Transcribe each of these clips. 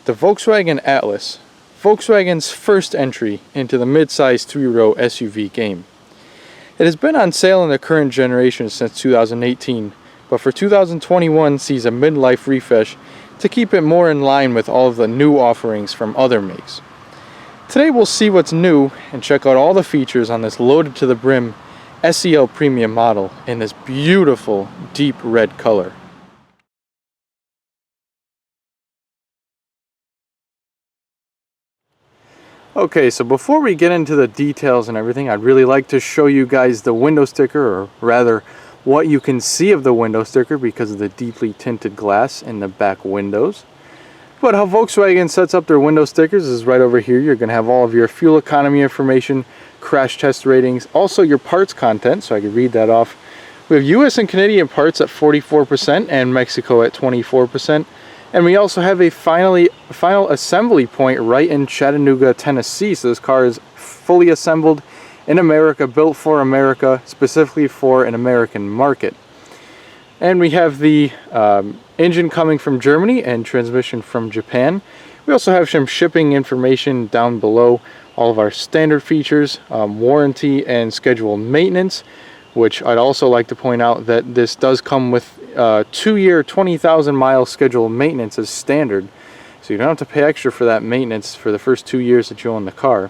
The Volkswagen Atlas, Volkswagen's first entry into the mid-size three-row SUV game. It has been on sale in the current generation since 2018, but for 2021 sees a midlife refresh to keep it more in line with all of the new offerings from other makes. Today we'll see what's new and check out all the features on this loaded to the brim SEL premium model in this beautiful deep red color. Okay, so before we get into the details and everything, I'd really like to show you guys the window sticker, or rather what you can see of the window sticker because of the deeply tinted glass in the back windows. But how Volkswagen sets up their window stickers is right over here. You're going to have all of your fuel economy information, crash test ratings, also your parts content, so I can read that off. We have US and Canadian parts at 44% and Mexico at 24%. And we also have a final assembly point right in Chattanooga, Tennessee. So this car is fully assembled in America, built for America, specifically for an American market. And we have the engine coming from Germany and transmission from Japan. We also have some shipping information down below, all of our standard features, warranty and scheduled maintenance, which I'd also like to point out that this does come with 2-year 20,000 mile scheduled maintenance as standard, so you don't have to pay extra for that maintenance for the first 2 years that you own the car.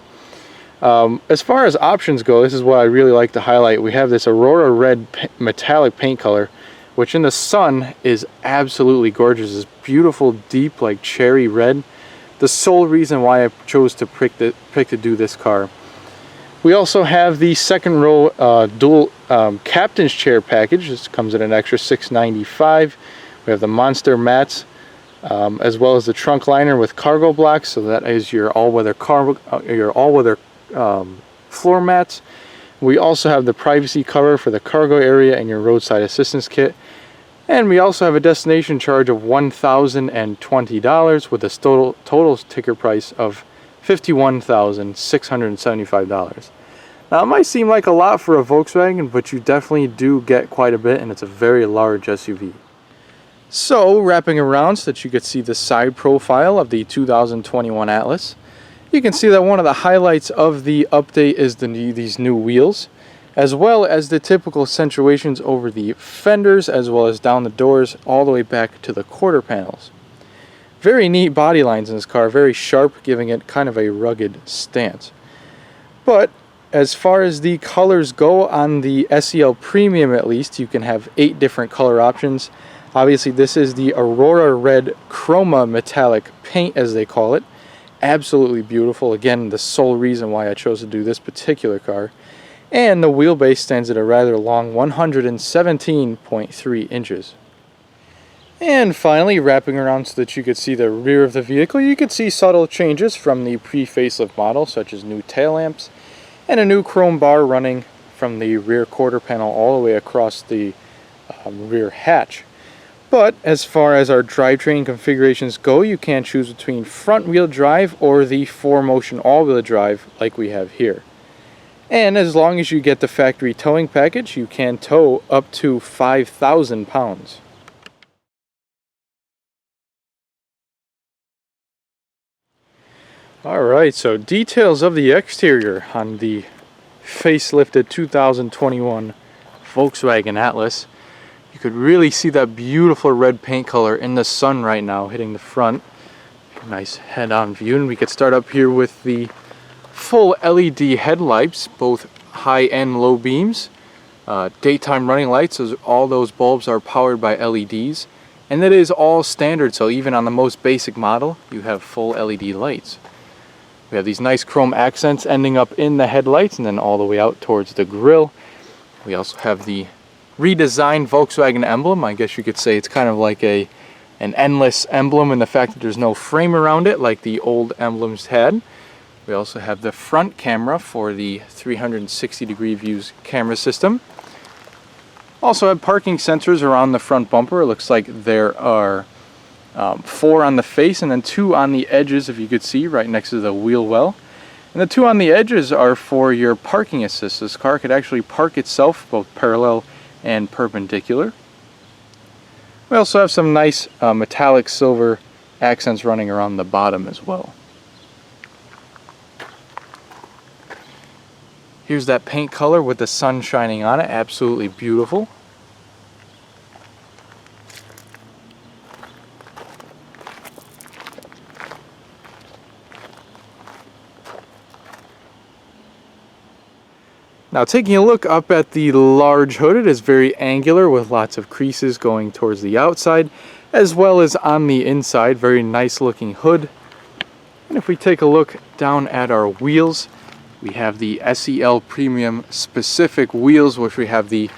As far as options go, this is what I really like to highlight. We have this Aurora red metallic paint color, which in the sun is absolutely gorgeous. This beautiful deep like cherry red. The sole reason why I chose to pick to do this car. We also have the second row dual captain's chair package. This comes at an extra $695. We have the monster mats, as well as the trunk liner with cargo blocks. So that is your all-weather floor mats. We also have the privacy cover for the cargo area and your roadside assistance kit. And we also have a destination charge of $1,020 with a total sticker price of $51,675. Now it might seem like a lot for a Volkswagen, but you definitely do get quite a bit, and it's a very large SUV. So wrapping around so that you could see the side profile of the 2021 Atlas, you can see that one of the highlights of the update is these new wheels, as well as the typical accentuations over the fenders, as well as down the doors all the way back to the quarter panels. Very neat body lines in this car, very sharp, giving it kind of a rugged stance. But as far as the colors go on the SEL Premium, at least, you can have 8 different color options. Obviously this is the Aurora Red Chroma Metallic paint, as they call it. Absolutely beautiful. Again, the sole reason why I chose to do this particular car. And the wheelbase stands at a rather long 117.3 inches. And finally, wrapping around so that you could see the rear of the vehicle, you could see subtle changes from the pre-facelift model, such as new tail lamps and a new chrome bar running from the rear quarter panel all the way across the rear hatch. But as far as our drivetrain configurations go, you can choose between front-wheel drive or the 4Motion all-wheel drive like we have here. And as long as you get the factory towing package, you can tow up to 5,000 pounds. Alright, so details of the exterior on the facelifted 2021 Volkswagen Atlas. You could really see that beautiful red paint color in the sun right now hitting the front. Nice head-on view, and we could start up here with the full LED headlights, both high and low beams. Daytime running lights, so all those bulbs are powered by LEDs. And that is all standard, so even on the most basic model, you have full LED lights. We have these nice chrome accents ending up in the headlights and then all the way out towards the grille. We also have the redesigned Volkswagen emblem. I guess you could say it's kind of like an endless emblem in the fact that there's no frame around it like the old emblems had. We also have the front camera for the 360-degree views camera system. Also have parking sensors around the front bumper. It looks like there are 4 on the face and then 2 on the edges, if you could see, right next to the wheel well. And the 2 on the edges are for your parking assist. This car could actually park itself both parallel and perpendicular. We also have some nice metallic silver accents running around the bottom as well. Here's that paint color with the sun shining on it, absolutely beautiful. Now taking a look up at the large hood, it is very angular with lots of creases going towards the outside as well as on the inside. Very nice looking hood. And if we take a look down at our wheels, we have the SEL Premium specific wheels, which we have the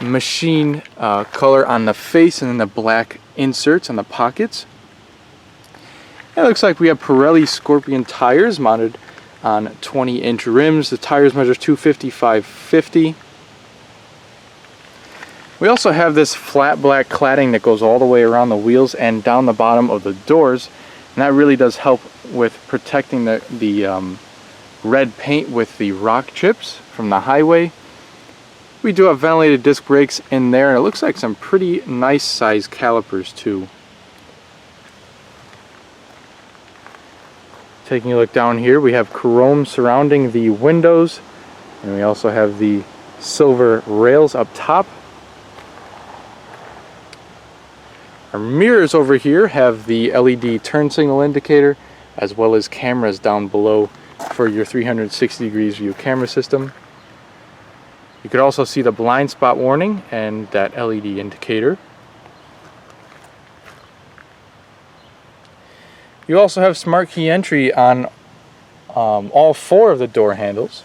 machine color on the face and then the black inserts on the pockets. It looks like we have Pirelli Scorpion tires mounted on 20-inch rims. The tires measure 250/550. We also have this flat black cladding that goes all the way around the wheels and down the bottom of the doors, and that really does help with protecting the red paint with the rock chips from the highway. We do have ventilated disc brakes in there, and it looks like some pretty nice size calipers too. Taking a look down here, we have chrome surrounding the windows, and we also have the silver rails up top. Our mirrors over here have the LED turn signal indicator as well as cameras down below for your 360 degrees view camera system. You could also see the blind spot warning and that LED indicator. You also have smart key entry on all 4 of the door handles.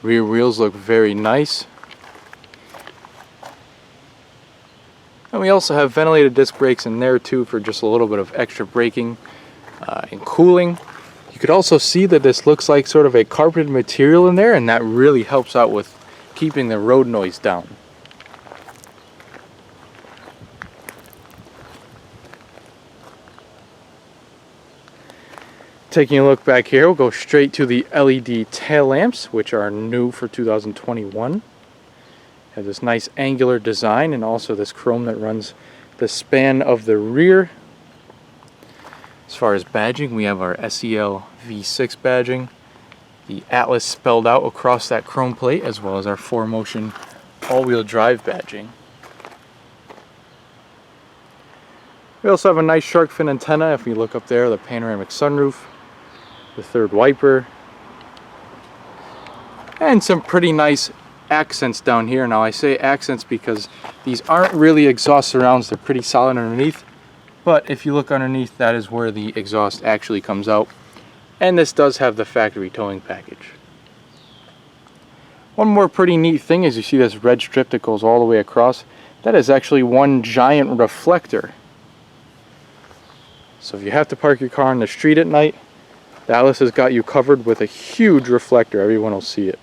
Rear wheels look very nice. And we also have ventilated disc brakes in there too for just a little bit of extra braking and cooling. You could also see that this looks like sort of a carpeted material in there, and that really helps out with keeping the road noise down. Taking a look back here, we'll go straight to the LED tail lamps, which are new for 2021. Have this nice angular design and also this chrome that runs the span of the rear. As far as badging, we have our SEL V6 badging, the Atlas spelled out across that chrome plate, as well as our 4Motion all-wheel drive badging. We also have a nice shark fin antenna. If we look up there, the panoramic sunroof, the third wiper, and some pretty nice accents down here. Now I say accents because these aren't really exhaust surrounds, they're pretty solid underneath, but if you look underneath, that is where the exhaust actually comes out, and this does have the factory towing package. One more pretty neat thing is you see this red strip that goes all the way across. That is actually one giant reflector. So if you have to park your car on the street at night, the Atlas has got you covered with a huge reflector. Everyone will see it.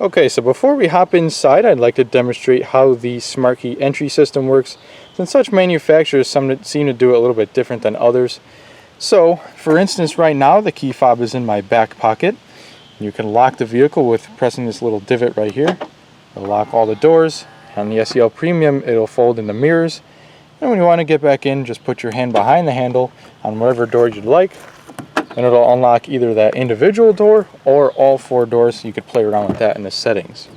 Okay, so before we hop inside, I'd like to demonstrate how the smart key entry system works, since such manufacturers seem to do it a little bit different than others. So, for instance, right now the key fob is in my back pocket. You can lock the vehicle with pressing this little divot right here. It'll lock all the doors. On the SEL Premium, it'll fold in the mirrors. And when you want to get back in, just put your hand behind the handle on whatever door you'd like, and it'll unlock either that individual door or all 4 doors. You could play around with that in the settings.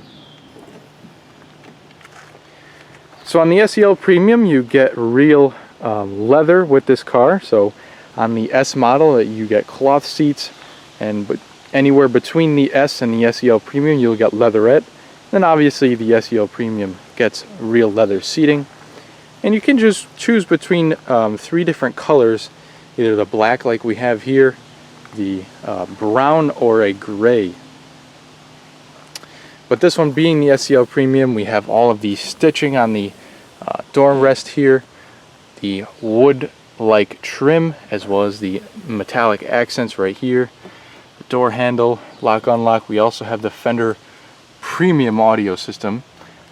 So on the SEL Premium, you get real leather with this car. So on the S model, you get cloth seats, and anywhere between the S and the SEL Premium, you'll get leatherette. Then obviously the SEL Premium gets real leather seating. And you can just choose between 3 different colors, either the black like we have here, the brown, or a gray. But this one being the SEL Premium, we have all of the stitching on the door rest here, the wood-like trim, as well as the metallic accents right here, the door handle, lock-unlock. We also have the Fender Premium audio system.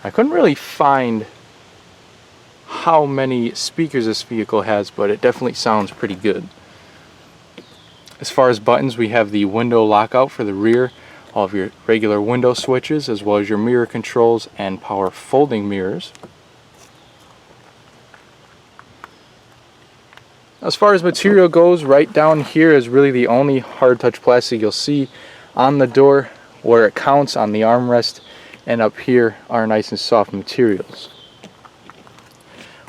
I couldn't really find how many speakers this vehicle has, but it definitely sounds pretty good. As far as buttons, we have the window lockout for the rear, all of your regular window switches, as well as your mirror controls and power folding mirrors. As far as material goes, right down here is really the only hard touch plastic you'll see on the door where it counts on the armrest, and up here are nice and soft materials.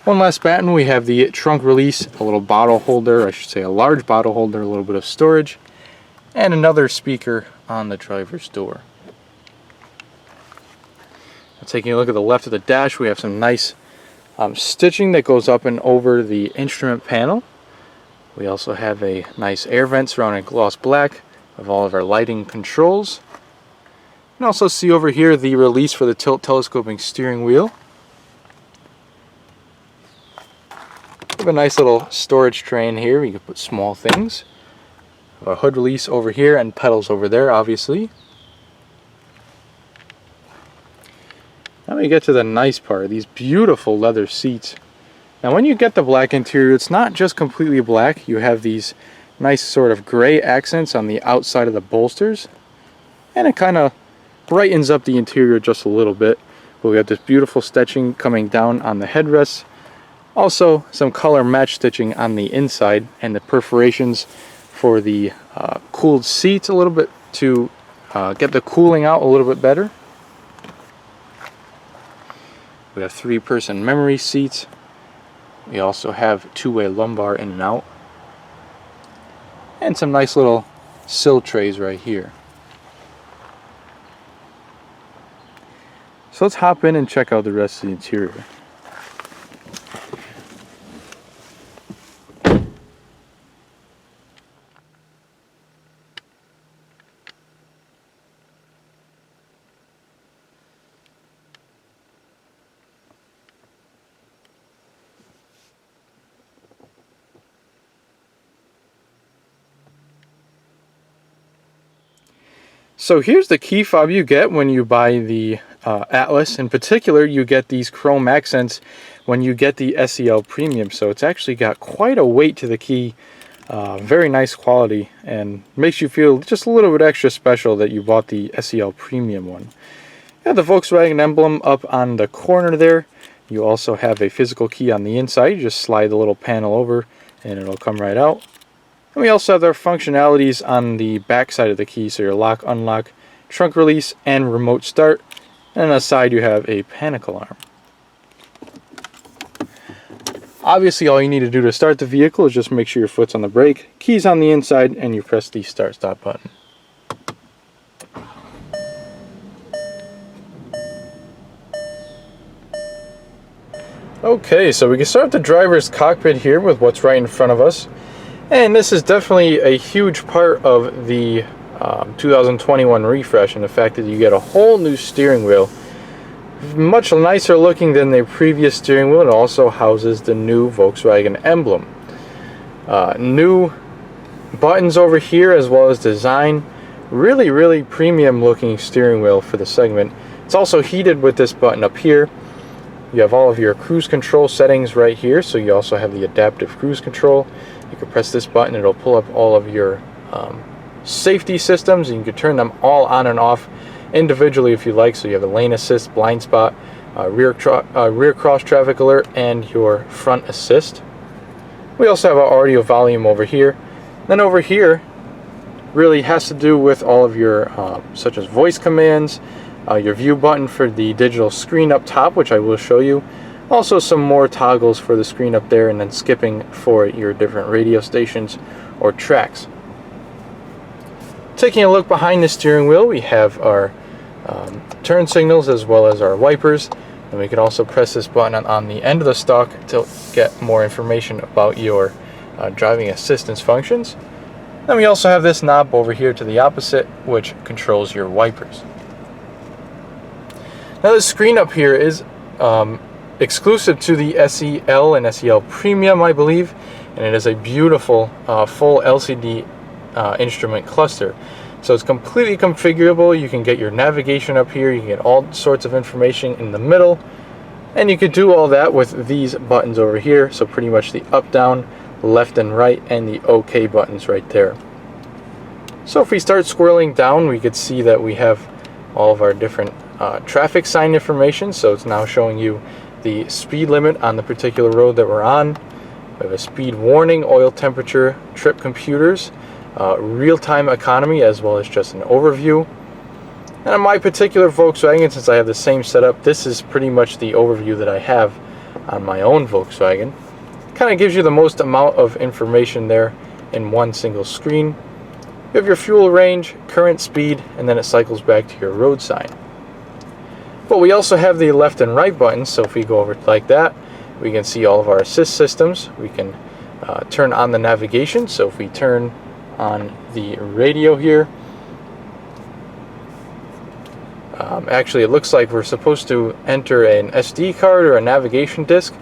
One last button, we have the trunk release, a little bottle holder, I should say a large bottle holder, a little bit of storage, and another speaker on the driver's door. Now, taking a look at the left of the dash, we have some nice stitching that goes up and over the instrument panel. We also have a nice air vent surrounding gloss black of all of our lighting controls. You can also see over here the release for the tilt telescoping steering wheel. We have a nice little storage tray in here. You can put small things. A hood release over here and pedals over there, obviously. Now we get to the nice part, these beautiful leather seats. Now when you get the black interior, it's not just completely black. You have these nice sort of gray accents on the outside of the bolsters, and it kind of brightens up the interior just a little bit. But we have this beautiful stitching coming down on the headrests. Also some color match stitching on the inside, and the perforations for the cooled seats a little bit to get the cooling out a little bit better. We have 3-person memory seats. We also have 2-way lumbar in and out, and some nice little sill trays right here. So let's hop in and check out the rest of the interior. So here's the key fob you get when you buy the Atlas. In particular, you get these chrome accents when you get the SEL Premium. So it's actually got quite a weight to the key. Very nice quality, and makes you feel just a little bit extra special that you bought the SEL Premium one. You have the Volkswagen emblem up on the corner there. You also have a physical key on the inside. You just slide the little panel over and it'll come right out. And we also have their functionalities on the back side of the key, so your lock, unlock, trunk release, and remote start. And on the side you have a panic alarm. Obviously all you need to do to start the vehicle is just make sure your foot's on the brake, keys on the inside, and you press the start-stop button. Okay, so we can start the driver's cockpit here with what's right in front of us. And this is definitely a huge part of the 2021 refresh, and the fact that you get a whole new steering wheel. Much nicer looking than the previous steering wheel. It also houses the new Volkswagen emblem. New buttons over here, as well as design. Really premium looking steering wheel for the segment. It's also heated with this button up here. You have all of your cruise control settings right here, so you also have the adaptive cruise control. You can press this button, it'll pull up all of your safety systems, and you can turn them all on and off individually if you like. So you have the lane assist, blind spot, rear cross traffic alert, and your front assist. We also have our audio volume over here. Then over here really has to do with all of your such as voice commands, your view button for the digital screen up top, which I will show you, Also some more toggles for the screen up there, and then skipping for your different radio stations or tracks. Taking a look behind the steering wheel, we have our turn signals as well as our wipers, and we can also press this button on the end of the stalk to get more information about your driving assistance functions. Then we also have this knob over here to the opposite, which controls your wipers. Now this screen up here is exclusive to the SEL and SEL Premium, I believe, and it is a beautiful full LCD instrument cluster. So it's completely configurable. You can get your navigation up here, you can get all sorts of information in the middle, and you could do all that with these buttons over here. So pretty much the up, down, left and right, and the OK buttons right there. So if we start scrolling down, we could see that we have all of our different traffic sign information. So it's now showing you the speed limit on the particular road that we're on. We have a speed warning, oil temperature, trip computers, real-time economy, as well as just an overview. And on my particular Volkswagen, since I have the same setup, this is pretty much the overview that I have on my own Volkswagen. Kind of gives you the most amount of information there in one single screen. You have your fuel range, current speed, and then it cycles back to your road sign. But we also have the left and right buttons, so if we go over like that, we can see all of our assist systems. We can turn on the navigation, so if we turn on the radio here, actually it looks like we're supposed to enter an SD card or a navigation disc,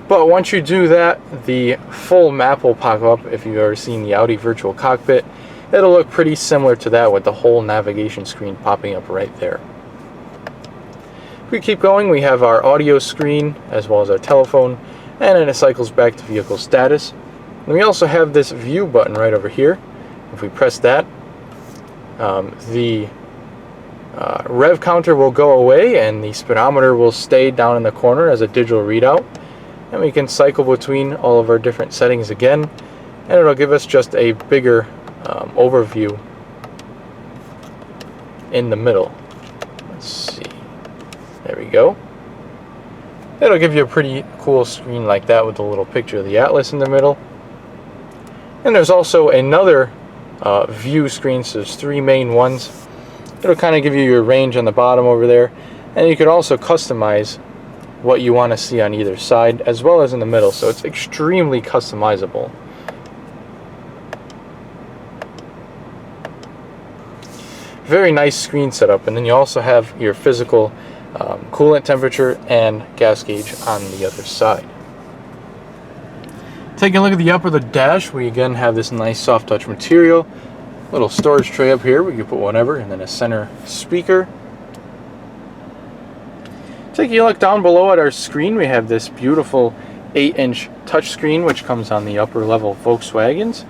but once you do that, the full map will pop up. If you've ever seen the Audi virtual cockpit, it'll look pretty similar to that with the whole navigation screen popping up right there. If we keep going, we have our audio screen as well as our telephone, and then it cycles back to vehicle status. And we also have this view button right over here. If we press that, the rev counter will go away and the speedometer will stay down in the corner as a digital readout. And we can cycle between all of our different settings again, and it'll give us just a bigger overview in the middle. Let's see. There we go. It'll give you a pretty cool screen like that with a little picture of the Atlas in the middle. And there's also another view screen, so there's three main ones. It'll kind of give you your range on the bottom over there, and you can also customize what you want to see on either side as well as in the middle, so it's extremely customizable. Very nice screen setup, and then you also have your physical coolant temperature and gas gauge on the other side. Taking a look at the upper of the dash, we again have this nice soft touch material. Little storage tray up here, we can put whatever, and then a center speaker. Taking a look down below at our screen, we have this beautiful 8-inch touchscreen which comes on the upper level Volkswagens.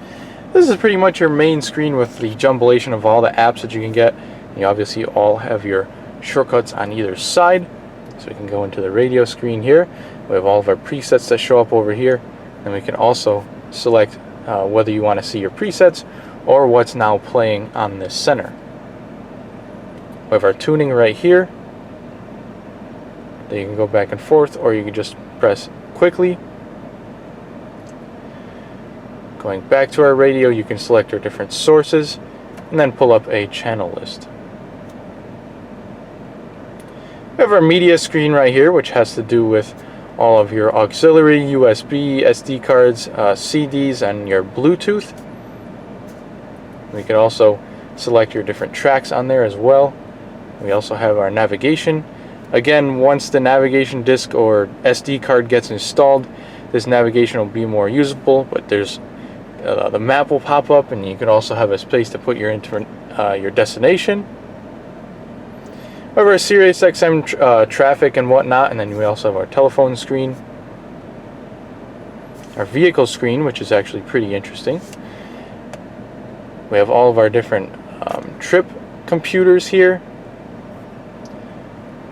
This is pretty much your main screen with the jumbillation of all the apps that you can get. You obviously all have your shortcuts on either side. So we can go into the radio screen here. We have all of our presets that show up over here. And we can also select whether you want to see your presets or what's now playing on this center. We have our tuning right here. Then you can go back and forth, or you can just press quickly. Going back to our radio, you can select our different sources and then pull up a channel list. We have our media screen right here, which has to do with all of your auxiliary, USB, SD cards, CDs, and your Bluetooth. We can also select your different tracks on there as well. We also have our navigation. Again, once the navigation disc or SD card gets installed, this navigation will be more usable, but there's the map will pop up, and you can also have a space to put your destination. We have our Sirius XM traffic and whatnot, and then we also have our telephone screen. Our vehicle screen, which is actually pretty interesting. We have all of our different trip computers here.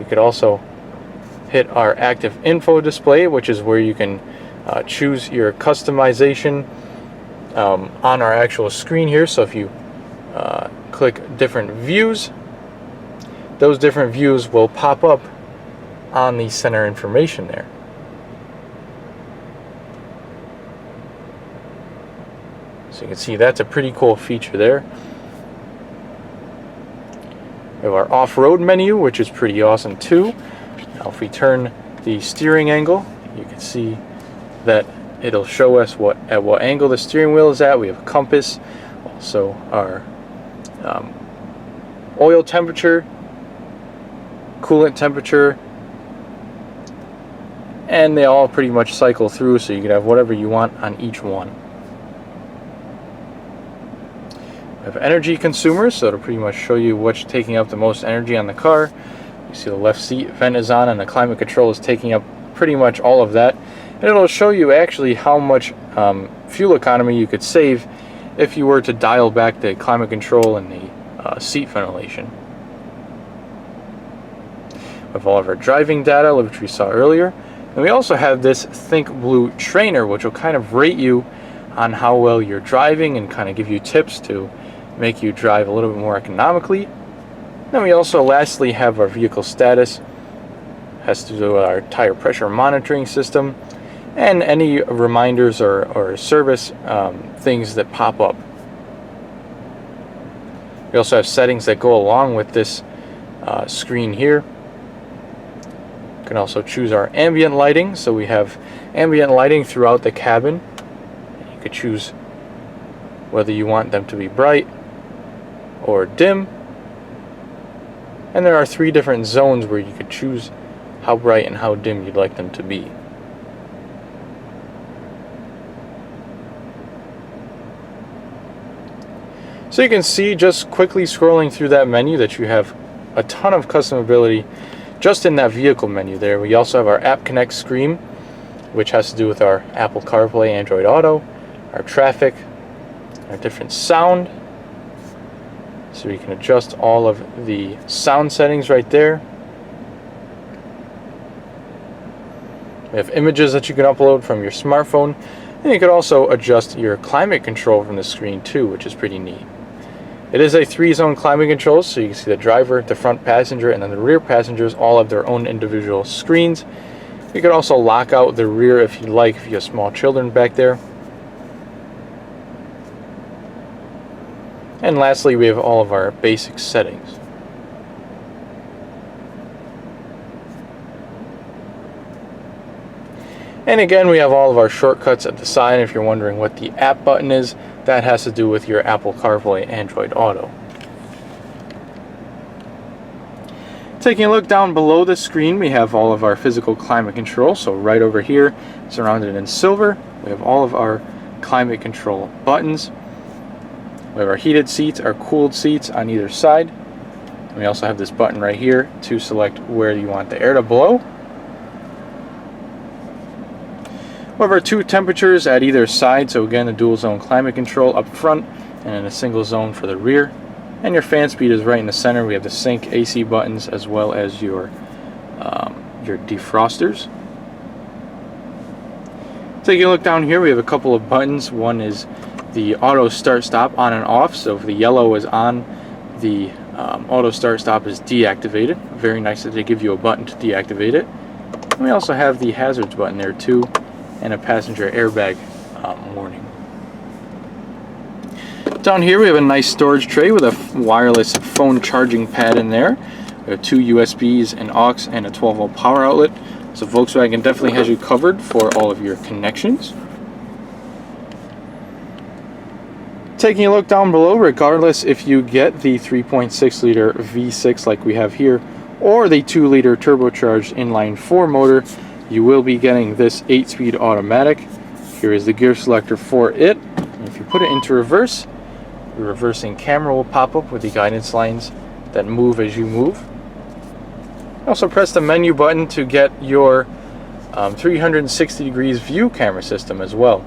We could also hit our active info display, which is where you can choose your customization on our actual screen here. So if you click different views, those different views will pop up on the center information there. So you can see that's a pretty cool feature there. We have our off-road menu, which is pretty awesome too. Now if we turn the steering angle, you can see that it'll show us at what angle the steering wheel is at. We have a compass, also our oil temperature, coolant temperature, and they all pretty much cycle through, so you can have whatever you want on each one. We have energy consumers, so it'll pretty much show you what's taking up the most energy on the car. You see the left seat vent is on, and the climate control is taking up pretty much all of that. And it'll show you actually how much fuel economy you could save if you were to dial back the climate control and the seat ventilation. We have all of our driving data, which we saw earlier. And we also have this Think Blue trainer, which will kind of rate you on how well you're driving and kind of give you tips to make you drive a little bit more economically. Then we also lastly have our vehicle status. Has to do with our tire pressure monitoring system and any reminders or service things that pop up. We also have settings that go along with this screen here. You can also choose our ambient lighting, so we have ambient lighting throughout the cabin. You could choose whether you want them to be bright or dim. And there are 3 different zones where you could choose how bright and how dim you'd like them to be. So you can see, just quickly scrolling through that menu, that you have a ton of customability just in that vehicle menu there. We also have our App Connect screen, which has to do with our Apple CarPlay, Android Auto, our traffic, our different sound. So we can adjust all of the sound settings right there. We have images that you can upload from your smartphone, and you can also adjust your climate control from the screen too, which is pretty neat. It is a 3-zone climate control, so you can see the driver, the front passenger, and then the rear passengers all have their own individual screens. You can also lock out the rear if you'd like, if you have small children back there. And lastly, we have all of our basic settings. And again, we have all of our shortcuts at the side. If you're wondering what the app button is, that has to do with your Apple CarPlay, Android Auto. Taking a look down below the screen, we have all of our physical climate control. So right over here, surrounded in silver, we have all of our climate control buttons. We have our heated seats, our cooled seats on either side. And we also have this button right here to select where you want the air to blow. We have our 2 temperatures at either side, so again, the dual zone climate control up front and in a single zone for the rear. And your fan speed is right in the center. We have the sync AC buttons as well as your defrosters. Taking a look down here, we have a couple of buttons. One is the auto start stop on and off, so if the yellow is on, the auto start stop is deactivated. Very nice that they give you a button to deactivate it. And we also have the hazards button there too, and a passenger airbag warning. Down here we have a nice storage tray with a wireless phone charging pad in there. We have 2 USBs, an aux, and a 12-volt power outlet. So Volkswagen definitely has you covered for all of your connections. Taking a look down below, regardless if you get the 3.6 liter V6 like we have here, or the 2 liter turbocharged inline 4 motor, you will be getting this 8-speed automatic. Here is the gear selector for it. And if you put it into reverse, the reversing camera will pop up with the guidance lines that move as you move. Also press the menu button to get your 360 degrees view camera system as well.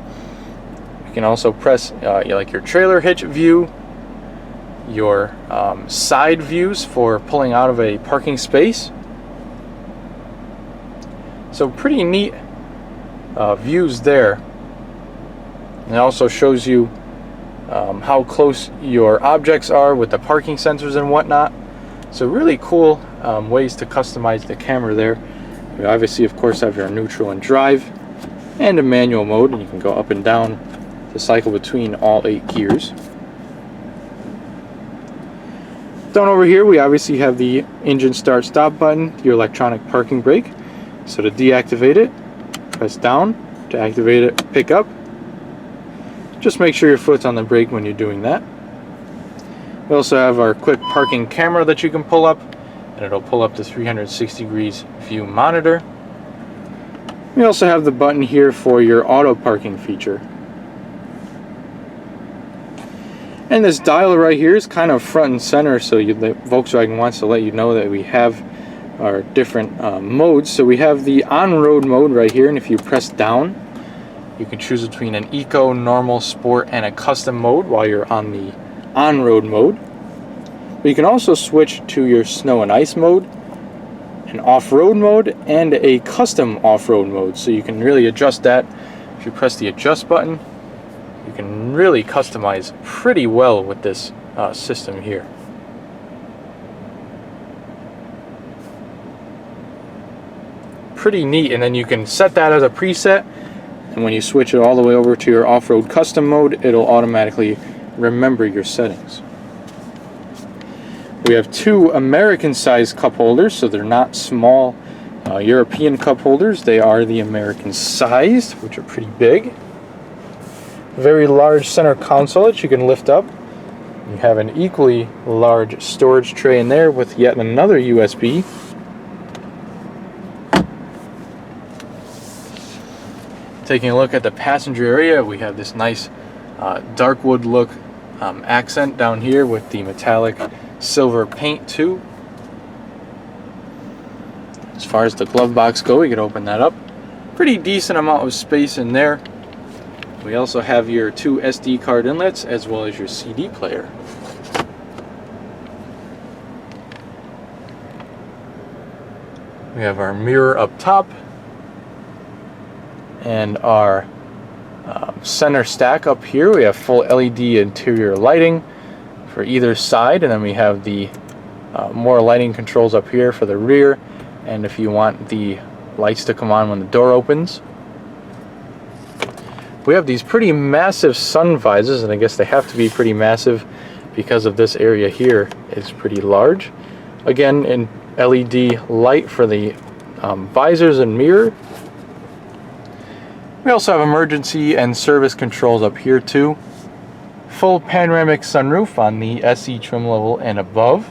You can also press like your trailer hitch view, your side views for pulling out of a parking space. So pretty neat views there. And it also shows you how close your objects are with the parking sensors and whatnot. So really cool ways to customize the camera there. You obviously, of course, have your neutral and drive and a manual mode, and you can go up and down to to cycle between all 8 gears. Down over here we obviously have the engine start stop button, your electronic parking brake. So to deactivate it, press down. To activate it, pick up. Just make sure your foot's on the brake when you're doing that. We also have our quick parking camera that you can pull up, and it'll pull up to 360 degrees view monitor. We also have the button here for your auto parking feature. And this dial right here is kind of front and center, so Volkswagen wants to let you know that we have our different modes. So we have the on-road mode right here, and if you press down, you can choose between an eco, normal, sport, and a custom mode while you're on the on-road mode. But you can also switch to your snow and ice mode, an off-road mode, and a custom off-road mode. So you can really adjust that. If you press the adjust button, you can really customize pretty well with this system here. Pretty neat, and then you can set that as a preset, and when you switch it all the way over to your off-road custom mode, it'll automatically remember your settings. We have 2 American sized cup holders, so they're not small European cup holders, they are the American sized, which are pretty big. Very large center console that you can lift up. You have an equally large storage tray in there with yet another USB. Taking a look at the passenger area, we have this nice dark wood look accent down here with the metallic silver paint too. As far as the glove box go, we can open that up. Pretty decent amount of space in there. We also have your 2 SD card inlets as well as your CD player. We have our mirror up top and our center stack up here. We have full LED interior lighting for either side, and then we have the more lighting controls up here for the rear, and if you want the lights to come on when the door opens. We have these pretty massive sun visors, and I guess they have to be pretty massive because of this area here is pretty large. Again, in LED light for the visors and mirror. We also have emergency and service controls up here too. Full panoramic sunroof on the SE trim level and above.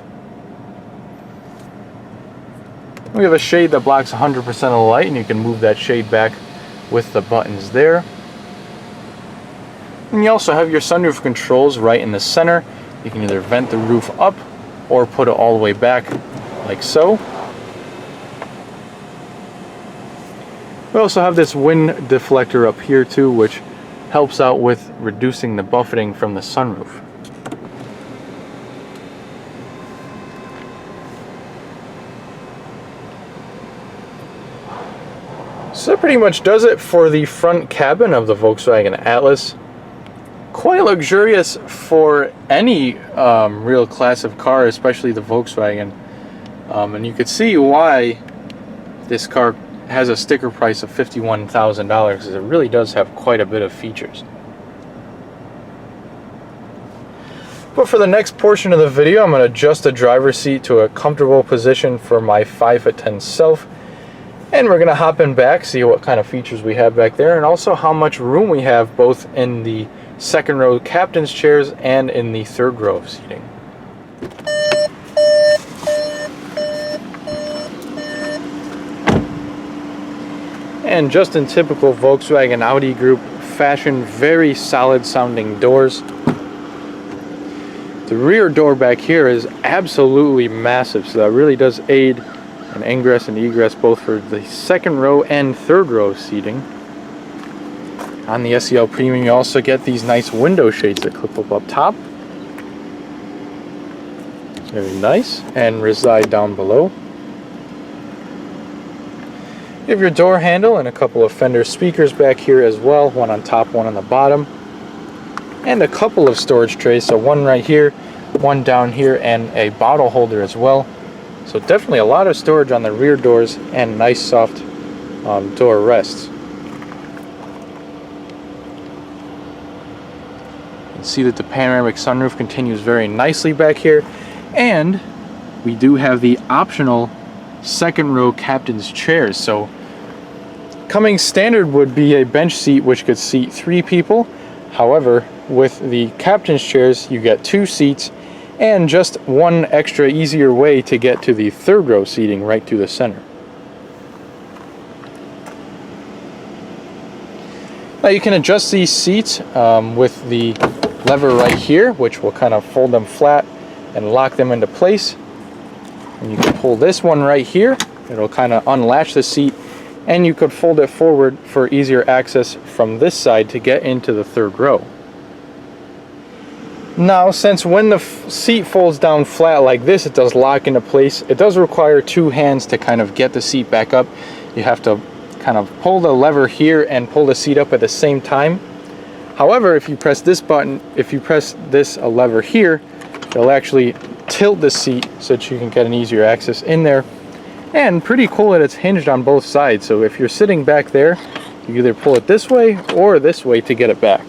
We have a shade that blocks 100% of the light, and you can move that shade back with the buttons there. And you also have your sunroof controls right in the center. You can either vent the roof up or put it all the way back like so. We also have this wind deflector up here too, which helps out with reducing the buffeting from the sunroof. So that pretty much does it for the front cabin of the Volkswagen Atlas. Quite luxurious for any real class of car, especially the Volkswagen. And you could see why this car has a sticker price of $51,000, because it really does have quite a bit of features. But for the next portion of the video, I'm going to adjust the driver's seat to a comfortable position for my 5'10" self. And we're going to hop in back, see what kind of features we have back there, and also how much room we have both in the second row captain's chairs and in the third row of seating. And just in typical Volkswagen Audi Group fashion, very solid sounding doors. The rear door back here is absolutely massive, so that really does aid in ingress and egress both for the second row and third row seating. On the SEL Premium, you also get these nice window shades that clip up top. Very nice, and reside down below. You have your door handle and a couple of Fender speakers back here as well, one on top, one on the bottom. And a couple of storage trays, so one right here, one down here, and a bottle holder as well. So definitely a lot of storage on the rear doors and nice soft door rests. can see that the panoramic sunroof continues very nicely back here, and we do have the optional second row captain's chairs. So coming standard would be a bench seat which could seat 3 people. However, with the captain's chairs you get 2 seats and just one extra easier way to get to the third row seating right through the center. Now you can adjust these seats with the lever right here, which will kind of fold them flat and lock them into place. And you can pull this one right here, it'll kind of unlatch the seat, and you could fold it forward for easier access from this side to get into the third row. Now, since when the seat folds down flat like this, it does lock into place, it does require 2 hands to kind of get the seat back up. You have to kind of pull the lever here and pull the seat up at the same time. However, if you press this button, if you press this lever here, it'll actually tilt the seat so that you can get an easier access in there. And pretty cool that it's hinged on both sides, so if you're sitting back there, you either pull it this way or this way to get it back.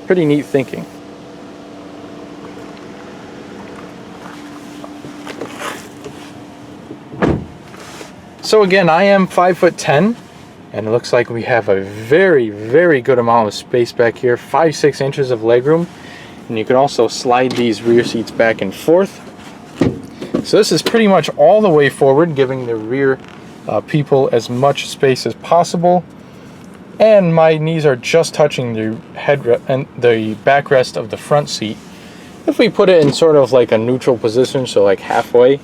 Pretty neat thinking. So again, I am 5'10", and it looks like we have a very, very good amount of space back here, 5-6 inches of legroom, and you can also slide these rear seats back and forth. So this is pretty much all the way forward, giving the rear people as much space as possible, and my knees are just touching the and the backrest of the front seat. If we put it in sort of like a neutral position, so like halfway,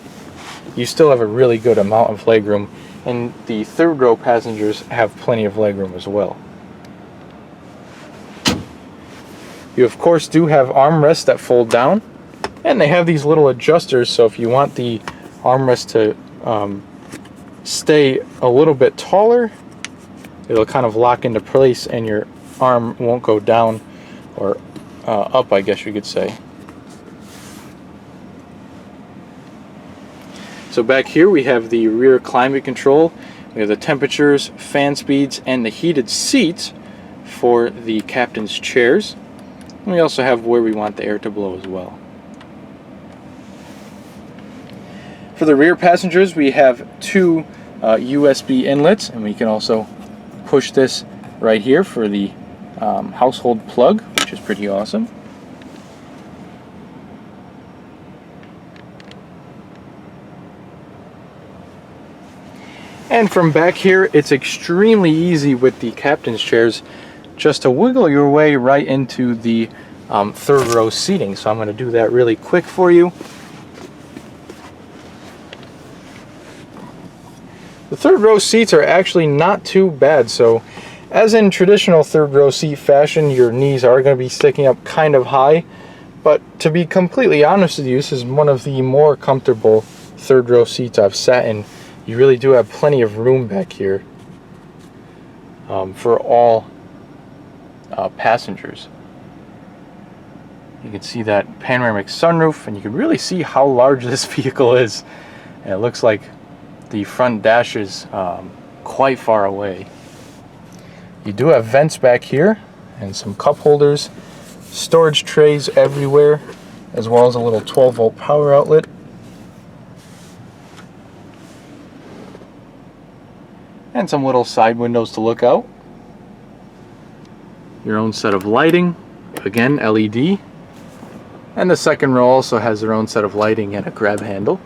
you still have a really good amount of legroom, and the third row passengers have plenty of legroom as well. You of course do have armrests that fold down, and they have these little adjusters, so if you want the armrest to stay a little bit taller, it'll kind of lock into place and your arm won't go down or up, I guess you could say. So back here we have the rear climate control, we have the temperatures, fan speeds, and the heated seats for the captain's chairs. And we also have where we want the air to blow as well. For the rear passengers, we have 2 USB inlets, and we can also push this right here for the household plug, which is pretty awesome. And from back here, it's extremely easy with the captain's chairs just to wiggle your way right into the third row seating. So I'm going to do that really quick for you. The third row seats are actually not too bad. So as in traditional third row seat fashion, your knees are going to be sticking up kind of high. But to be completely honest with you, this is one of the more comfortable third row seats I've sat in. You really do have plenty of room back here for all passengers. You can see that panoramic sunroof, and you can really see how large this vehicle is. And it looks like the front dash is quite far away. You do have vents back here and some cup holders, storage trays everywhere, as well as a little 12-volt power outlet. And some little side windows to look out. Your own set of lighting, again LED. And the second row also has their own set of lighting and a grab handle.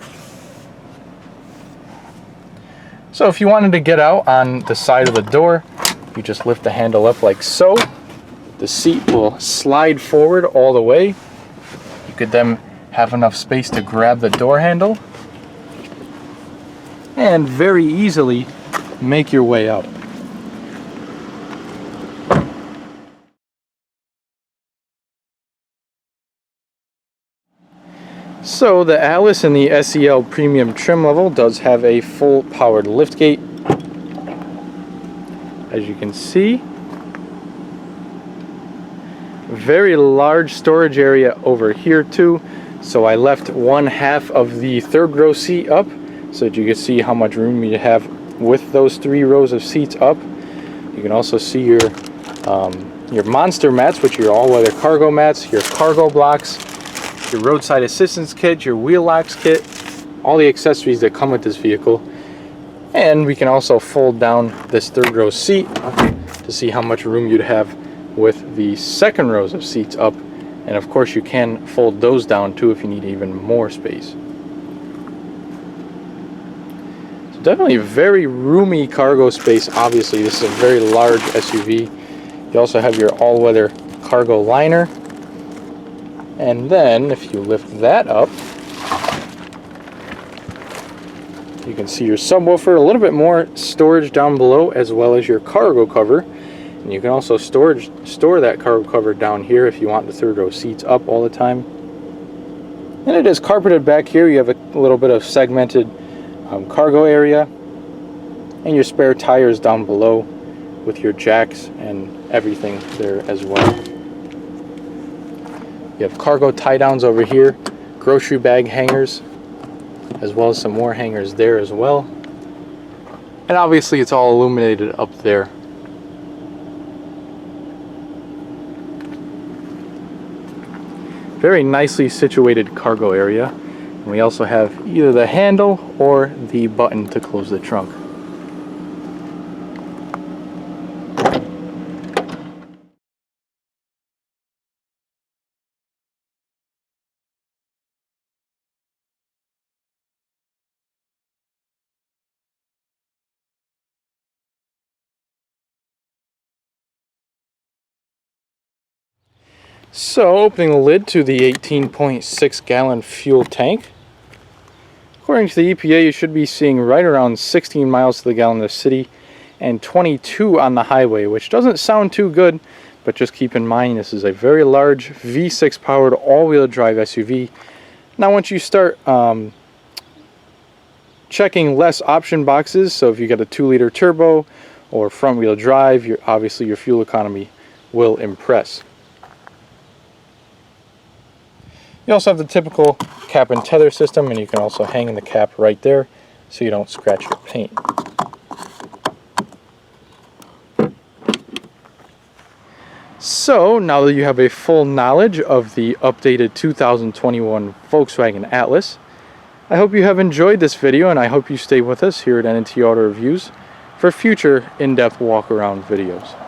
So if you wanted to get out on the side of the door, you just lift the handle up like so. The seat will slide forward all the way. You could then have enough space to grab the door handle and very easily make your way out. So the Atlas in the SEL premium trim level does have a full powered liftgate, as you can see. Very large storage area over here too, so I left 1/2 of the third row seat up so that you can see how much room you have with those 3 rows of seats up. You can also see your your monster mats, which are your all-weather cargo mats, your cargo blocks, your roadside assistance kit, your wheel locks kit, all the accessories that come with this vehicle. And we can also fold down this third row seat to see how much room you'd have with the second rows of seats up. And of course you can fold those down too if you need even more space. So definitely very roomy cargo space. Obviously this is a very large SUV. You also have your all-weather cargo liner. And then if you lift that up, you can see your subwoofer, a little bit more storage down below, as well as your cargo cover. And you can also store that cargo cover down here if you want the third row seats up all the time. And it is carpeted back here. You have a little bit of segmented cargo area, and your spare tires down below with your jacks and everything there as well. You have cargo tie downs over here, grocery bag hangers, as well as some more hangers there as well. And obviously it's all illuminated up there. Very nicely situated cargo area. And we also have either the handle or the button to close the trunk. So, opening the lid to the 18.6 gallon fuel tank. According to the EPA, you should be seeing right around 16 miles to the gallon in the city and 22 on the highway, which doesn't sound too good, but just keep in mind this is a very large V6 powered all-wheel drive SUV. Now once you start checking less option boxes, so if you get a 2-liter turbo or front-wheel drive, obviously your fuel economy will impress. You also have the typical cap and tether system, and you can also hang the cap right there so you don't scratch your paint. So now that you have a full knowledge of the updated 2021 Volkswagen Atlas, I hope you have enjoyed this video, and I hope you stay with us here at NNT Auto Reviews for future in-depth walk-around videos.